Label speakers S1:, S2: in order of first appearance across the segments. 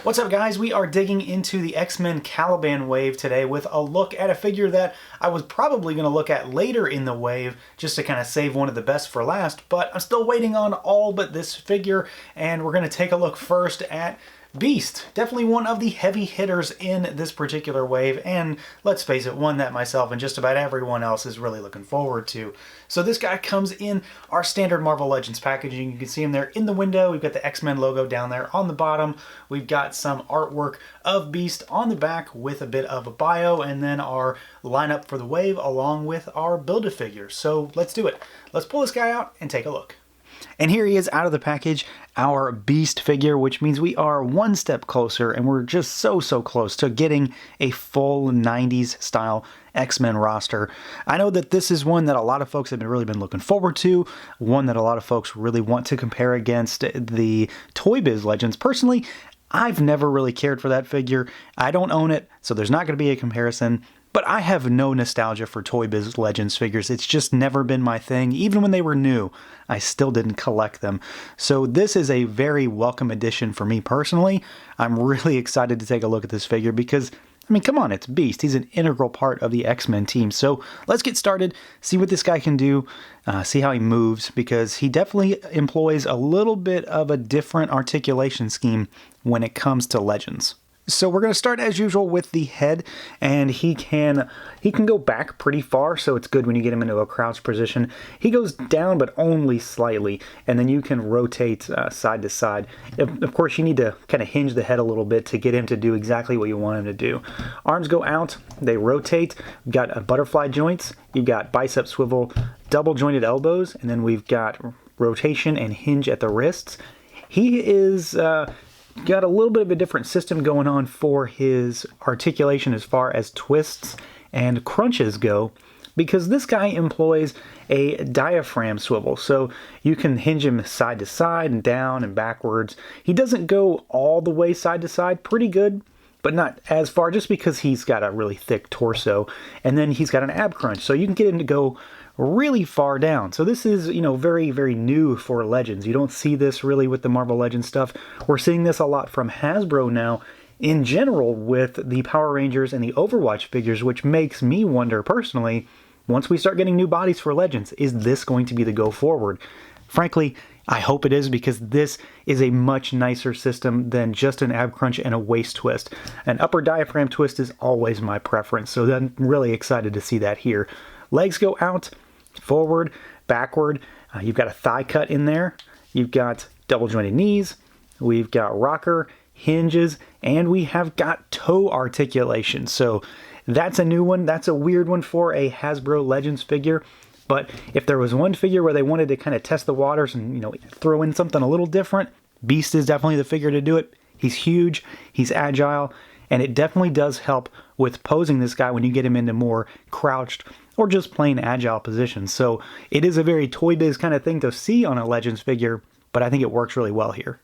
S1: What's up, guys? We are digging into the X-Men Caliban wave today with a look at a figure that I was probably going to look at later in the wave just to kind of save one of the best for last, but I'm still waiting on all but this figure, and we're going to take a look first at Beast. Definitely one of the heavy hitters in this particular wave, and let's face it, one that myself and just about everyone else is really looking forward to. So this guy comes in our standard Marvel Legends packaging. You can see him there in the window. We've got the X-Men logo down there on the bottom. We've got some artwork of Beast on the back with a bit of a bio, and then our lineup for the wave along with our Build-A-Figure. So let's do it. Let's pull this guy out and take a look. And here he is out of the package, our Beast figure, which means we are one step closer, and we're just so close to getting a full 90s style X-Men roster. I know that this is one that a lot of folks have really been looking forward to, one that a lot of folks really want to compare against the Toy Biz Legends. Personally, I've never really cared for that figure. I don't own it, so there's not going to be a comparison. But I have no nostalgia for Toy Biz Legends figures. It's just never been my thing. Even when they were new, I still didn't collect them. So this is a very welcome addition for me personally. I'm really excited to take a look at this figure because, I mean, come on, it's Beast. He's an integral part of the X-Men team. So let's get started, see what this guy can do, see how he moves, because he definitely employs a little bit of a different articulation scheme when it comes to Legends. So we're going to start as usual with the head, and he can go back pretty far, so it's good when you get him into a crouch position. He goes down, but only slightly, and then you can rotate side to side. Of course, you need to kind of hinge the head a little bit to get him to do exactly what you want him to do. Arms go out, they rotate. We've got butterfly joints, you've got bicep swivel, double jointed elbows, and then we've got rotation and hinge at the wrists. He is got a little bit of a different system going on for his articulation as far as twists and crunches go, because this guy employs a diaphragm swivel, so you can hinge him side to side and down and backwards. He doesn't go all the way side to side, pretty good, but not as far, just because he's got a really thick torso, and then he's got an ab crunch, so you can get him to go really far down. So this is, very new for Legends. You don't see this really with the Marvel Legends stuff. We're seeing this a lot from Hasbro now in general with the Power Rangers and the Overwatch figures, which makes me wonder personally, once we start getting new bodies for Legends, is this going to be the go forward? Frankly, I hope it is, because this is a much nicer system than just an ab crunch and a waist twist. An upper diaphragm twist is always my preference, so I'm really excited to see that here. Legs go out, forward, backward. You've got a thigh cut in there. You've got double jointed knees. We've got rocker, hinges, and we have got toe articulation. So that's a new one. That's a weird one for a Hasbro Legends figure. But if there was one figure where they wanted to kind of test the waters and, throw in something a little different, Beast is definitely the figure to do it. He's huge, he's agile, and it definitely does help with posing this guy when you get him into more crouched or just plain agile positions. So it is a very Toy Biz kind of thing to see on a Legends figure, but I think it works really well here.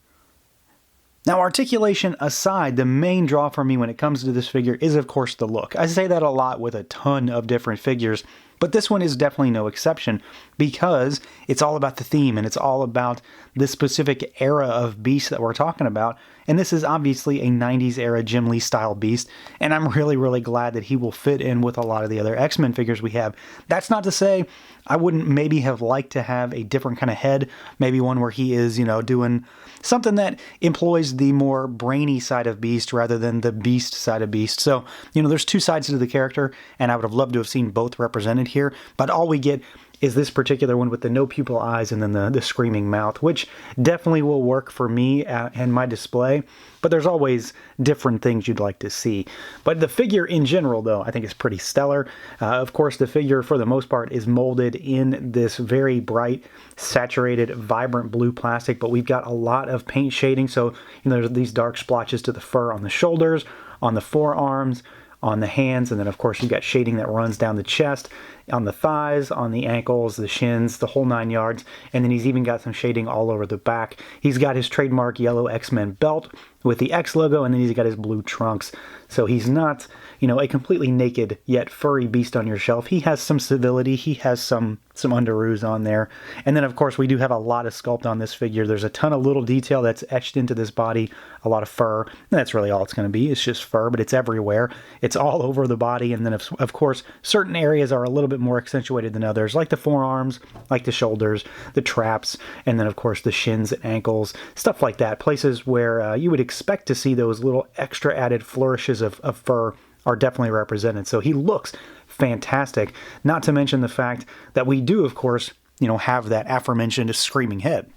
S1: Now, articulation aside, the main draw for me when it comes to this figure is, of course, the look. I say that a lot with a ton of different figures, but this one is definitely no exception, because it's all about the theme and it's all about this specific era of Beast that we're talking about. And this is obviously a 90s era Jim Lee style Beast, and I'm really glad that he will fit in with a lot of the other X-Men figures we have. That's not to say I wouldn't maybe have liked to have a different kind of head, maybe one where he is, doing something that employs the more brainy side of Beast rather than the Beast side of Beast. So, there's two sides to the character, and I would have loved to have seen both represented here, but all we get is this particular one with the no pupil eyes and then the screaming mouth, which definitely will work for me and my display, but there's always different things you'd like to see. But the figure in general, though, I think is pretty stellar. Of course, the figure, for the most part, is molded in this very bright, saturated, vibrant blue plastic, but we've got a lot of paint shading, so there's these dark splotches to the fur on the shoulders, on the forearms, on the hands, and then of course you've got shading that runs down the chest, on the thighs, on the ankles, the shins, the whole 9 yards, and then he's even got some shading all over the back. He's got his trademark yellow X-Men belt with the X logo, and then he's got his blue trunks. So he's not, a completely naked yet furry beast on your shelf. He has some civility, he has some underoos on there. And then of course we do have a lot of sculpt on this figure. There's a ton of little detail that's etched into this body, a lot of fur. And that's really all it's going to be. It's just fur, but it's everywhere. It's all over the body. And then of course certain areas are a little bit more accentuated than others, like the forearms, like the shoulders, the traps, and then of course the shins and ankles, stuff like that. Places where you would expect to see those little extra added flourishes of fur are definitely represented. So he looks fantastic, not to mention the fact that we do, of course, have that aforementioned screaming head.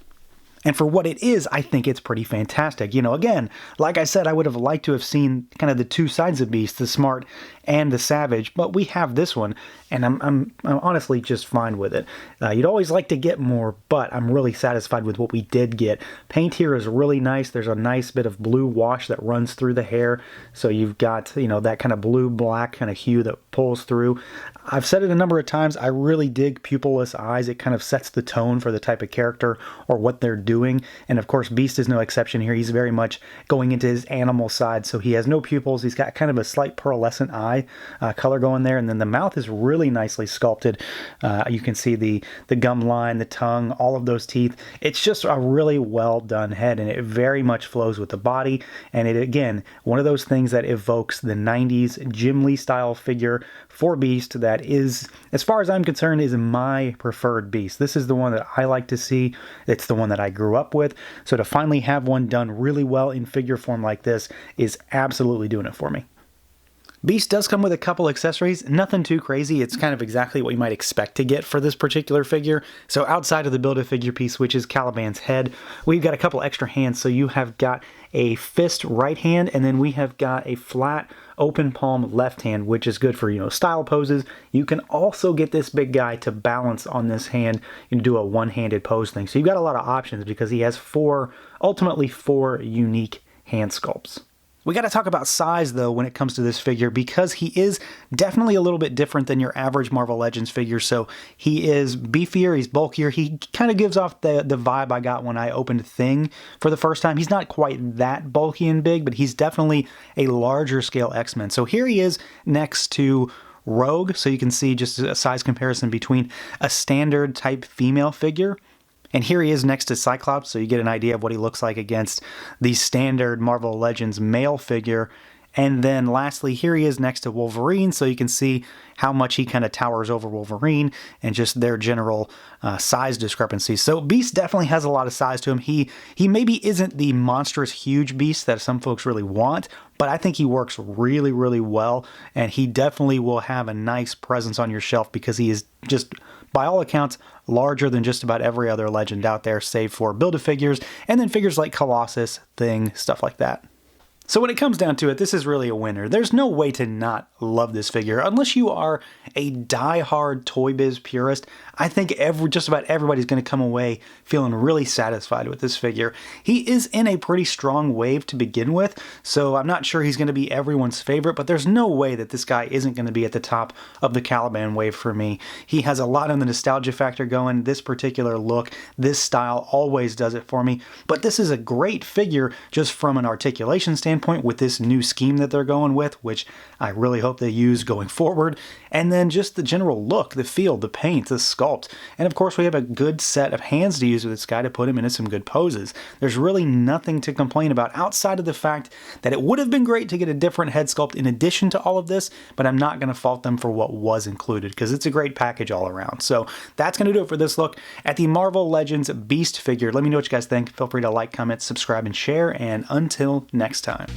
S1: And for what it is, I think it's pretty fantastic. Again, like I said, I would have liked to have seen kind of the two sides of Beast, the smart and the savage, but we have this one, and I'm honestly just fine with it. You'd always like to get more, but I'm really satisfied with what we did get. Paint here is really nice. There's a nice bit of blue wash that runs through the hair, so you've got, that kind of blue-black kind of hue that pulls through. I've said it a number of times, I really dig pupilless eyes. It kind of sets the tone for the type of character or what they're doing. And of course, Beast is no exception here. He's very much going into his animal side, so he has no pupils. He's got kind of a slight pearlescent eye color going there. And then the mouth is really nicely sculpted. You can see the gum line, the tongue, all of those teeth. It's just a really well done head, and it very much flows with the body. And it, again, one of those things that evokes the 90s Jim Lee style figure for Beast that is, as far as I'm concerned, is my preferred Beast. This is the one that I like to see. It's the one that I grew up with. So to finally have one done really well in figure form like this is absolutely doing it for me. Beast does come with a couple accessories, nothing too crazy. It's kind of exactly what you might expect to get for this particular figure. So outside of the Build-A-Figure piece, which is Caliban's head, we've got a couple extra hands. So you have got a fist right hand, and then we have got a flat open palm left hand, which is good for, style poses. You can also get this big guy to balance on this hand and do a one-handed pose thing. So you've got a lot of options because he has ultimately four unique hand sculpts. We got to talk about size, though, when it comes to this figure, because he is definitely a little bit different than your average Marvel Legends figure. So he is beefier, he's bulkier. He kind of gives off the vibe I got when I opened Thing for the first time. He's not quite that bulky and big, but he's definitely a larger scale X-Men. So here he is next to Rogue, so you can see just a size comparison between a standard type female figure. And here he is next to Cyclops, so you get an idea of what he looks like against the standard Marvel Legends male figure. And then lastly, here he is next to Wolverine, so you can see how much he kind of towers over Wolverine and just their general size discrepancies. So Beast definitely has a lot of size to him. He maybe isn't the monstrous huge Beast that some folks really want, but I think he works really, really well, and he definitely will have a nice presence on your shelf because he is just, by all accounts, larger than just about every other Legend out there, save for Build-A-Figures, and then figures like Colossus, Thing, stuff like that. So when it comes down to it, this is really a winner. There's no way to not love this figure. Unless you are a die-hard Toy Biz purist, I think just about everybody's going to come away feeling really satisfied with this figure. He is in a pretty strong wave to begin with, so I'm not sure he's going to be everyone's favorite, but there's no way that this guy isn't going to be at the top of the Caliban wave for me. He has a lot of the nostalgia factor going. This particular look, this style always does it for me, but this is a great figure just from an articulation standpoint with this new scheme that they're going with, which I really hope they use going forward. And then just the general look, the feel, the paint, the sculpt. And of course we have a good set of hands to use with this guy to put him into some good poses. There's really nothing to complain about outside of the fact that it would have been great to get a different head sculpt in addition to all of this, but I'm not going to fault them for what was included because it's a great package all around. So that's going to do it for this look at the Marvel Legends Beast figure. Let me know what you guys think. Feel free to like, comment, subscribe, and share, and until next time.